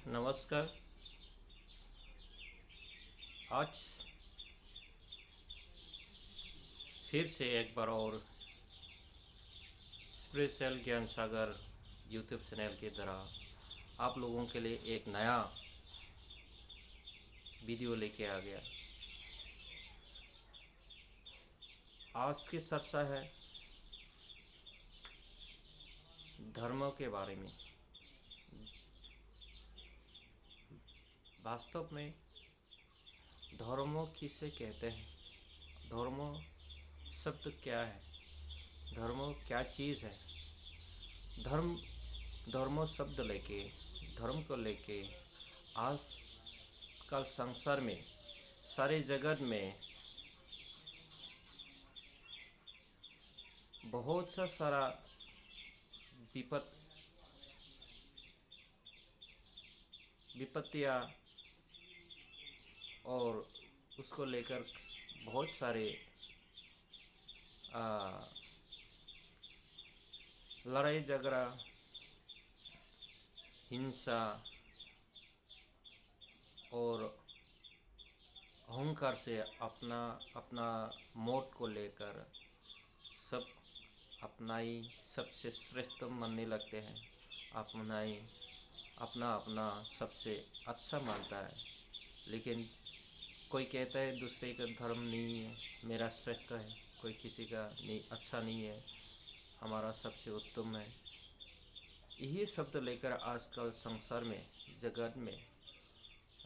नमस्कार। आज फिर से एक बार और स्पिरिचुअल ज्ञान सागर यूट्यूब चैनल की तरह आप लोगों के लिए एक नया वीडियो लेके आ गया। आज की चर्चा है धर्म के बारे में। वास्तव में धर्म किसे कहते हैं? धर्म शब्द क्या है? धर्म क्या चीज़ है? धर्म धर्म शब्द लेके धर्म को लेके आजकल संसार में सारे जगत में बहुत सा सारा विपत विपत्तियाँ और उसको लेकर बहुत सारे लड़ाई झगड़ा, हिंसा और अहंकार से अपना अपना मौत को लेकर सब अपना ही सबसे श्रेष्ठ मानने लगते हैं। अपना ही अपना अपना सबसे अच्छा मानता है। लेकिन कोई कहता है दूसरे का धर्म नहीं है, मेरा श्रेष्ठ है, कोई किसी का नहीं अच्छा नहीं है, हमारा सबसे उत्तम है। यही शब्द लेकर आजकल संसार में जगत में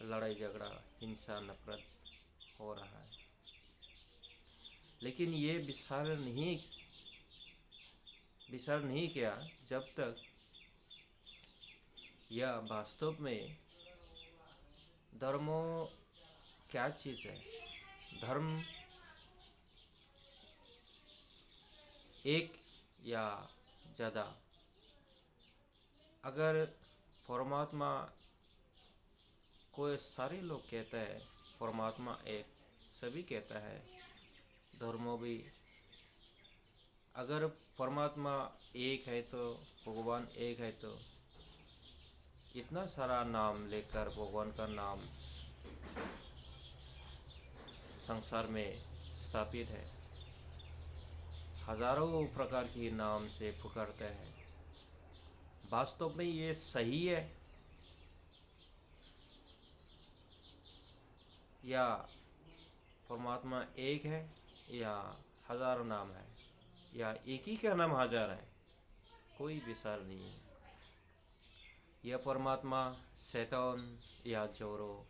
लड़ाई झगड़ा, हिंसा, नफरत हो रहा है। लेकिन ये विचार नहीं किया जब तक यह वास्तव में धर्म क्या चीज़ है। धर्म एक या ज़्यादा, अगर परमात्मा को सारे लोग कहते हैं परमात्मा एक, सभी कहता है धर्म भी, अगर परमात्मा एक है तो भगवान एक है तो इतना सारा नाम लेकर भगवान का नाम संसार में स्थापित है, हजारों प्रकार के नाम से पुकारते हैं। वास्तव में ये सही है या परमात्मा एक है या हजारों नाम है या एक ही का नाम हजार है? कोई विचार नहीं है। यह परमात्मा शैतान या जोरो,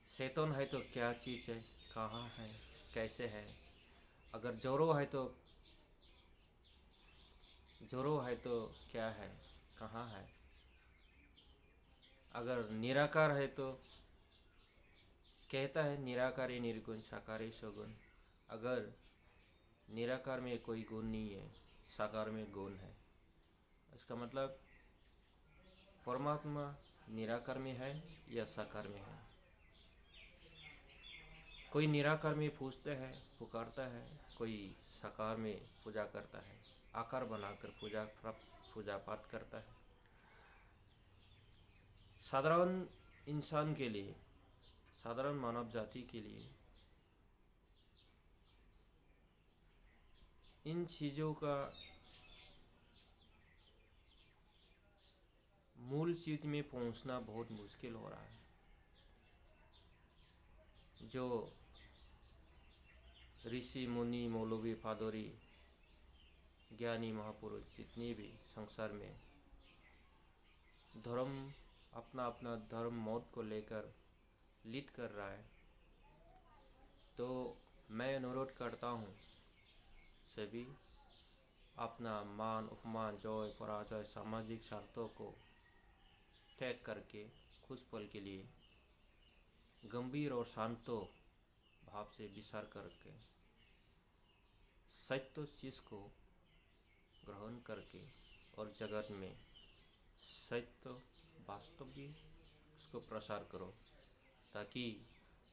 शैतान है तो क्या चीज़ है, कहाँ है, कैसे है? अगर जोरो है तो क्या है, कहाँ है? अगर निराकार है तो कहता है निराकारी निर्गुण साकारी सगुण। अगर निराकार में कोई गुण नहीं है, साकार में गुण है, इसका मतलब परमात्मा निराकार में है या साकार में है? कोई निराकार में पूछते हैं, पुकारता है, कोई साकार में पूजा करता है, आकार बनाकर पूजा पाठ करता है। साधारण इंसान के लिए, साधारण मानव जाति के लिए इन चीज़ों का मूल चीज़ में पहुंचना बहुत मुश्किल हो रहा है। जो ऋषि मुनि मौलवी पादरी ज्ञानी महापुरुष जितने भी संसार में धर्म अपना अपना धर्म मौत को लेकर लीड कर रहा है, तो मैं अनुरोध करता हूँ सभी अपना मान उपमान जय पराजय सामाजिक स्वार्थों को त्याग करके कुछ पल के लिए गंभीर और शांत भाव से विचार करके सत्य चीज़ को ग्रहण करके और जगत में सत्य वास्तविक उसको प्रसार करो, ताकि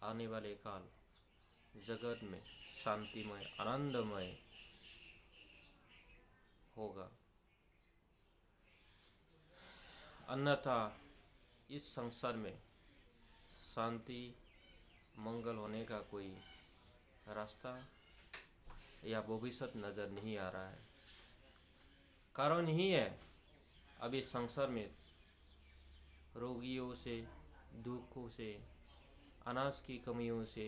आने वाले काल जगत में शांतिमय आनंदमय होगा। अन्यथा इस संसार में शांति मंगल होने का कोई रास्ता या भविष्य नज़र नहीं आ रहा है। कारण ही है अभी संसार में रोगियों से, दुखों से, अनाज की कमियों से,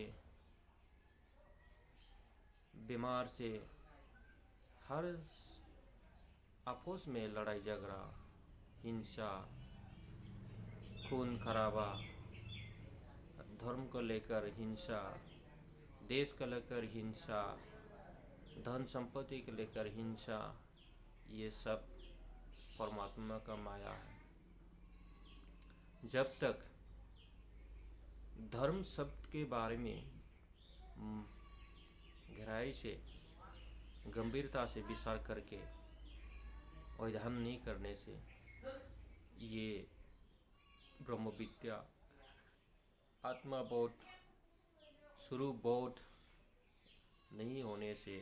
बीमार से, हर आपस में लड़ाई झगड़ा, हिंसा, खून खराबा, धर्म को लेकर हिंसा, देश को लेकर हिंसा, धन संपत्ति को लेकर हिंसा, ये सब परमात्मा का माया है। जब तक धर्म शब्द के बारे में गहराई से, गंभीरता से विचार करके और ध्यान नहीं करने से ये ब्रह्म विद्या, आत्मा बोध, स्वरूप बोध नहीं होने से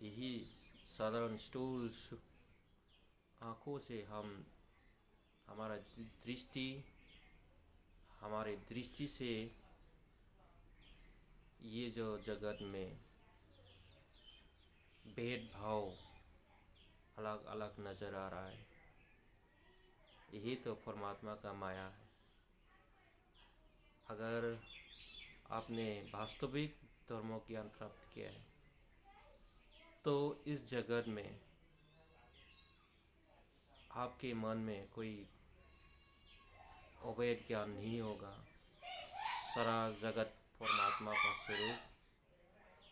यही साधारण स्थूल आँखों से हमारे दृष्टि से ये जो जगत में भेदभाव अलग अलग नज़र आ रहा है, यही तो परमात्मा का माया है। अगर आपने वास्तविक धर्मों ज्ञान प्राप्त किया है तो इस जगत में आपके मन में कोई अवैध ज्ञान नहीं होगा। सारा जगत परमात्मा का स्वरूप,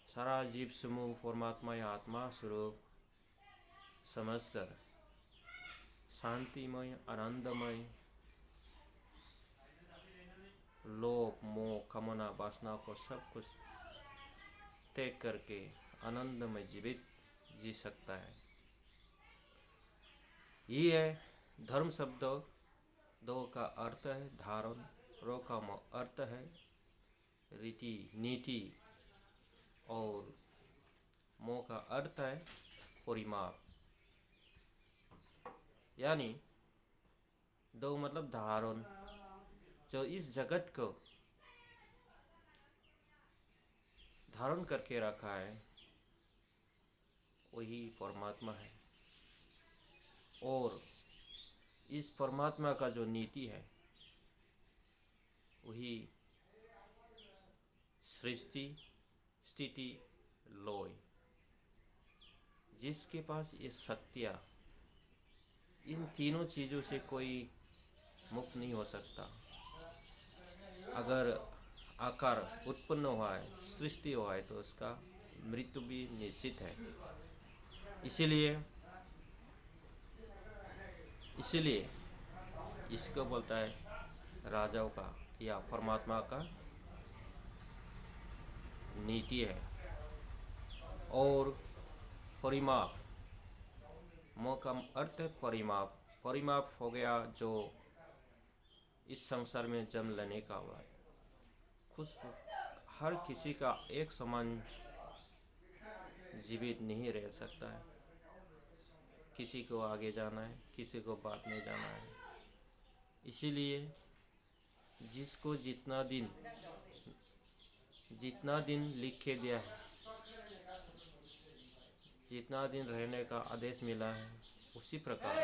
सारा जीव समूह परमात्मा या आत्मा स्वरूप समझकर शांतिमय, आनंदमय, लोभ मोह कामना वासना को सब कुछ त्याग करके आनंदमय जीवित जी सकता है। ये है धर्म शब्द दो का अर्थ है धारण, रो का अर्थ है रीति नीति और मोह का अर्थ है परिमाप। यानी दो मतलब धारण, जो इस जगत को धारण करके रखा है वही परमात्मा है। और इस परमात्मा का जो नीति है वही सृष्टि, स्थिति, लय। जिसके पास ये शक्तियाँ, इन तीनों चीज़ों से कोई मुक्त नहीं हो सकता। अगर आकार उत्पन्न हुआ है, सृष्टि हुआ है तो उसका मृत्यु भी निश्चित है। इसीलिए इसको बोलता है राजाओं का या परमात्मा का नीति है। और परिमाप, मोह का अर्थ है परिमाप। परिमाप हो गया जो इस संसार में जन्म लेने का हुआ है। हर किसी का एक समान जीवित नहीं रह सकता है। किसी को आगे जाना है, किसी को बाद में जाना है। इसीलिए जिसको जितना दिन लिखे दिया है, जितना दिन रहने का आदेश मिला है, उसी प्रकार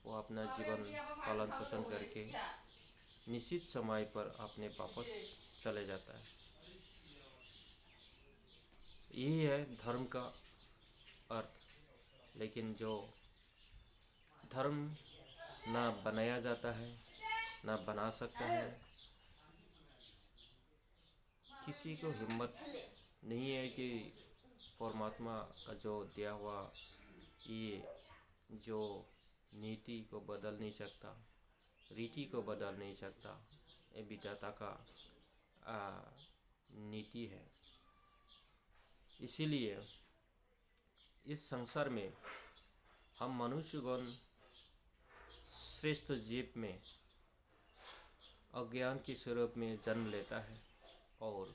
वो अपना जीवन पालन पोषण करके निश्चित समय पर अपने वापस चले जाता है। यही है धर्म का अर्थ। लेकिन जो धर्म ना बनाया जाता है, ना बना सकता है, किसी को हिम्मत नहीं है कि परमात्मा का जो दिया हुआ ये जो नीति को बदल नहीं सकता, रीति को बदल नहीं सकता। ये विधाता का नीति है। इसीलिए इस संसार में हम मनुष्यगण श्रेष्ठ जीव में अज्ञान के स्वरूप में जन्म लेता है और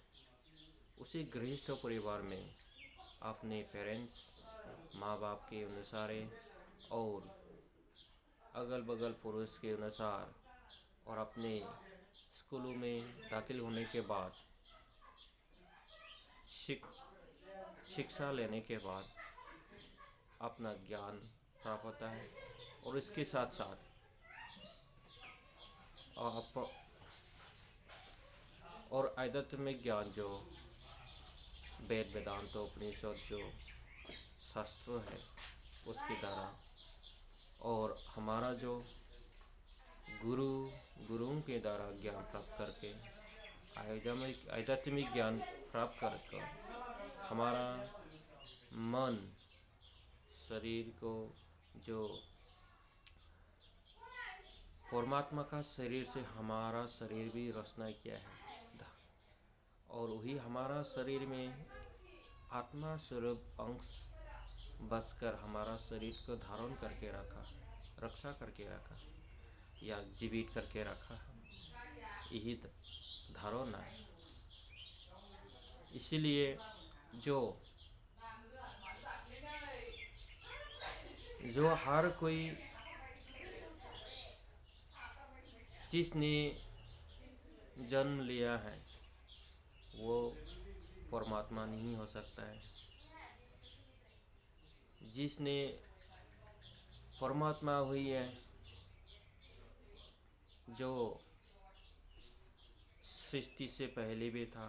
उसी गृहस्थ परिवार में अपने पेरेंट्स, माँ बाप के अनुसार और अगल बगल पुरुष के अनुसार और अपने स्कूलों में दाखिल होने के बाद शिक्षा लेने के बाद अपना ज्ञान प्राप्त होता है। और इसके साथ साथ आप और आध्यात्मिक ज्ञान जो वेद वेदांत उपनिषद जो शास्त्र है उसके द्वारा, और हमारा जो गुरुओं के द्वारा ज्ञान प्राप्त करके आध्यात्मिक ज्ञान प्राप्त कर हमारा मन शरीर को जो परमात्मा का शरीर से हमारा शरीर भी रचना किया है, और वही हमारा शरीर में आत्मा स्वरूप अंश बसकर हमारा शरीर को धारण करके रखा, रक्षा करके रखा या जीवित करके रखा, यही धारणा है। इसीलिए जो हर कोई जिसने जन्म लिया है वो परमात्मा नहीं हो सकता है। जिसने परमात्मा हुई है, जो सृष्टि से पहले भी था,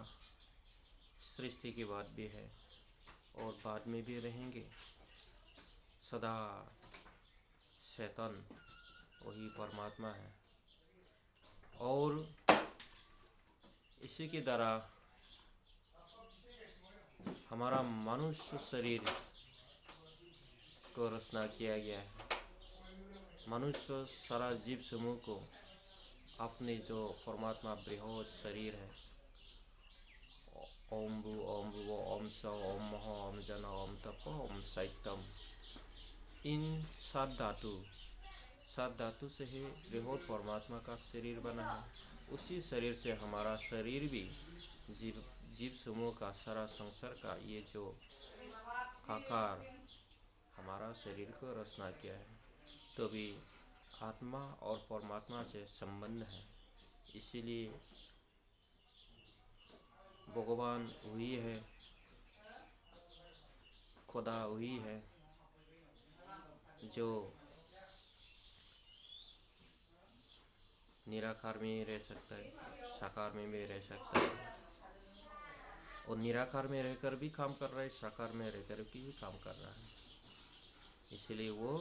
सृष्टि के बाद भी है और बाद में भी रहेंगे, सदा चेतन वही परमात्मा है। और इसी के द्वारा हमारा मनुष्य शरीर को रचना किया गया है। मनुष्य सारा जीव समूह को अपने जो परमात्मा बृहद शरीर है, ओम भू ओम भू ओम स ओम मह ओम जन ओम तप ओम सैतम, इन सात धातु से ही बृहद परमात्मा का शरीर बना है। उसी शरीर से हमारा शरीर भी जीव समूह का सारा संसार का ये जो आकार हमारा शरीर को रचना किया है, तो भी आत्मा और परमात्मा से संबंध है। इसीलिए भगवान वही है, खुदा वही है जो निराकार में रह सकता है, साकार में भी रह सकता है, और निराकार में रहकर भी काम कर रहा है, साकार में रहकर भी काम कर रहा है। इसलिए वो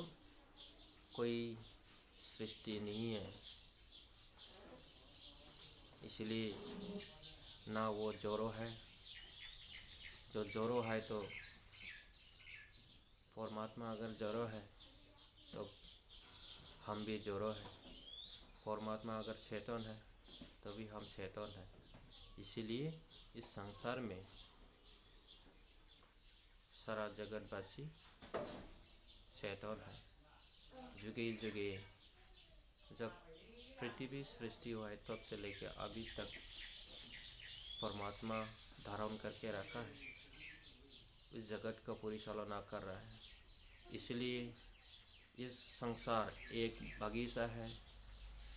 कोई सृष्टि नहीं है। इसलिए ना वो जोरो है, जो जोरो है तो परमात्मा अगर जोरो है तो हम भी जोरो है। परमात्मा अगर चेतन है तो भी हम चेतन हैं। इसीलिए इस संसार में सारा जगतवासी चेतन है। जुगे जुगे जब पृथ्वी सृष्टि हुआ है तब से लेकर अभी तक परमात्मा धारण करके रखा है, इस जगत का परिचालना कर रहा है। इसलिए इस संसार एक बगीचा है।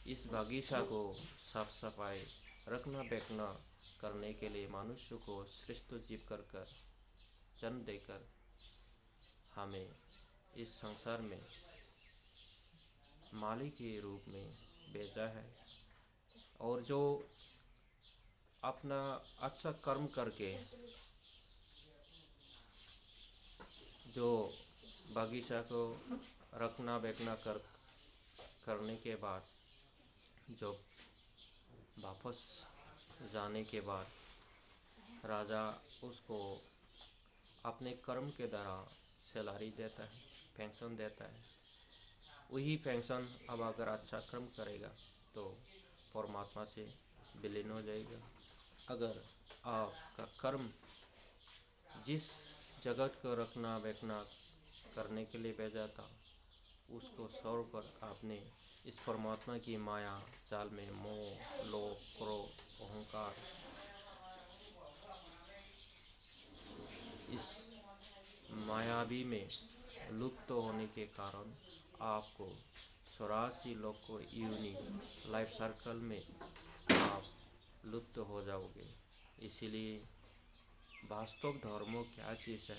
इस बगीचा को साफ सफाई रखना बेखना करने के लिए मनुष्य को श्रेष्ठ जीव कर जन्म देकर हमें इस संसार में मालिक के रूप में भेजा है। और जो अपना अच्छा कर्म करके जो बगीचा को रखना बेखना करने के बाद जो वापस जाने के बाद राजा उसको अपने कर्म के द्वारा सैलरी देता है, पेंशन देता है। वही पेंशन अब अगर अच्छा कर्म करेगा तो परमात्मा से विलीन हो जाएगा। अगर आपका कर्म जिस जगत को रखना बेखना करने के लिए भेजा था उसको छोड़कर आपने इस परमात्मा की माया जाल में मोह लोभ क्रोध अहंकार इस मायावी में लुप्त होने के कारण आपको 84 लोग को यूनिक लाइफ सर्कल में आप लुप्त हो जाओगे। इसीलिए वास्तव धर्म क्या चीज़ है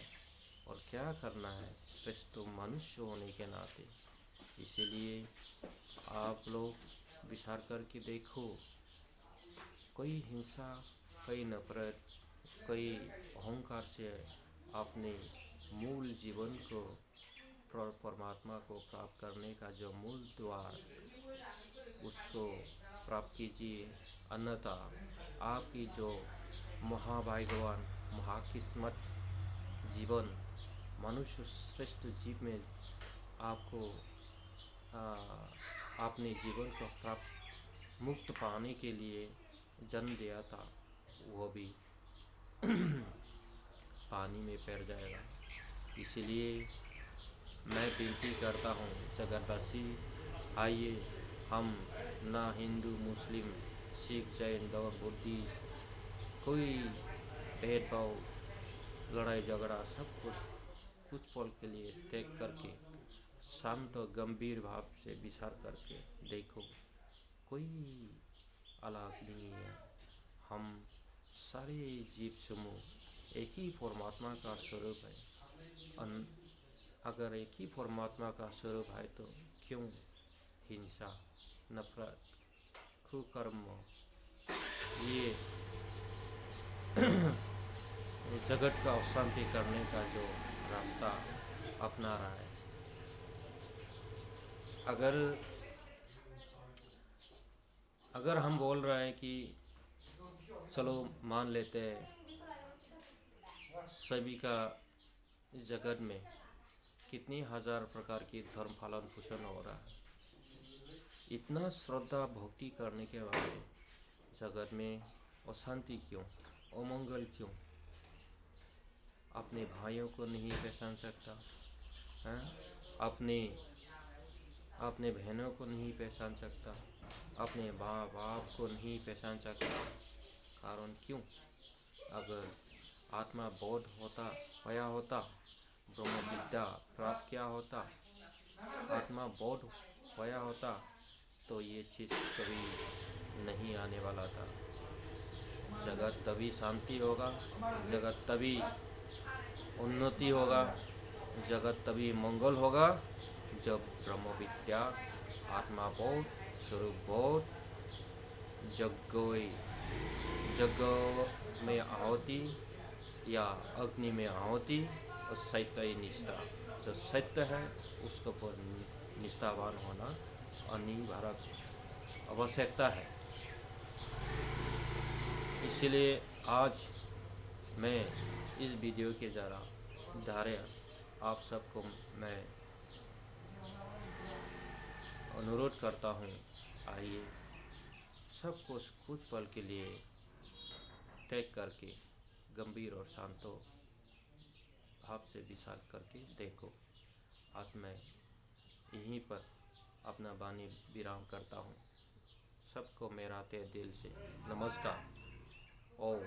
और क्या करना है श्रेष्ठ मनुष्य होने के नाते। इसीलिए आप लोग विचार करके देखो, कोई हिंसा, कोई नफरत, कोई अहंकार से अपने मूल जीवन को परमात्मा को प्राप्त करने का जो मूल द्वार, उसको प्राप्त कीजिए। अन्यथा आपकी जो महाभाग्यवान महाकिस्मत जीवन मनुष्य श्रेष्ठ जीव में आपको अपने जीवन को प्राप्त मुक्त पाने के लिए जन्म दिया था, वो भी पानी में पैर जाएगा। इसलिए मैं विनती करता हूँ जगतवासी, आइए हम ना हिंदू मुस्लिम सिख जैन बौद्ध बुद्धिस्ट कोई भेदभाव लड़ाई झगड़ा सब कुछ पल के लिए त्याग करके शांत और गंभीर भाव से विचार करके देखो, कोई अलग नहीं है। हम सारे जीव समूह एक ही परमात्मा का स्वरूप है। अगर एक ही परमात्मा का स्वरूप है तो क्यों हिंसा, नफरत, कुकर्म, ये जगत का अशांति करने का जो रास्ता अपना रहा है। अगर हम बोल रहे हैं कि चलो मान लेते हैं सभी का जगत में कितनी हजार प्रकार की धर्म पालन पोषण हो रहा है, इतना श्रद्धा भक्ति करने के बाद जगत में अशांति क्यों, अमंगल क्यों? अपने भाइयों को नहीं पहचान सकता है, अपने बहनों को नहीं पहचान सकता, अपने बाप को नहीं पहचान सकता। कारण क्यों? अगर आत्मा बोध पाया होता, ब्रह्म विद्या प्राप्त किया होता, आत्मा बोध पाया होता, तो ये चीज़ कभी नहीं आने वाला था। जगत तभी शांति होगा, जगत तभी उन्नति होगा, जगत तभी मंगल होगा जब ब्रह्म विद्या, आत्मा बोध, स्वरूप बोध, यज्ञ में आहुति या अग्नि में आहुति और सत्य निष्ठा, जो सत्य है उसको पर निष्ठावान होना अनिवार्य आवश्यकता है। इसलिए आज मैं इस वीडियो के द्वारा आप सबको मैं अनुरोध करता हूँ, आइए सब कुछ पल के लिए त्याग करके गंभीर और शांत भाव से विचार करके देखो। आज मैं यहीं पर अपना वाणी विराम करता हूँ। सबको मेरा तहे दिल से नमस्कार। ओम।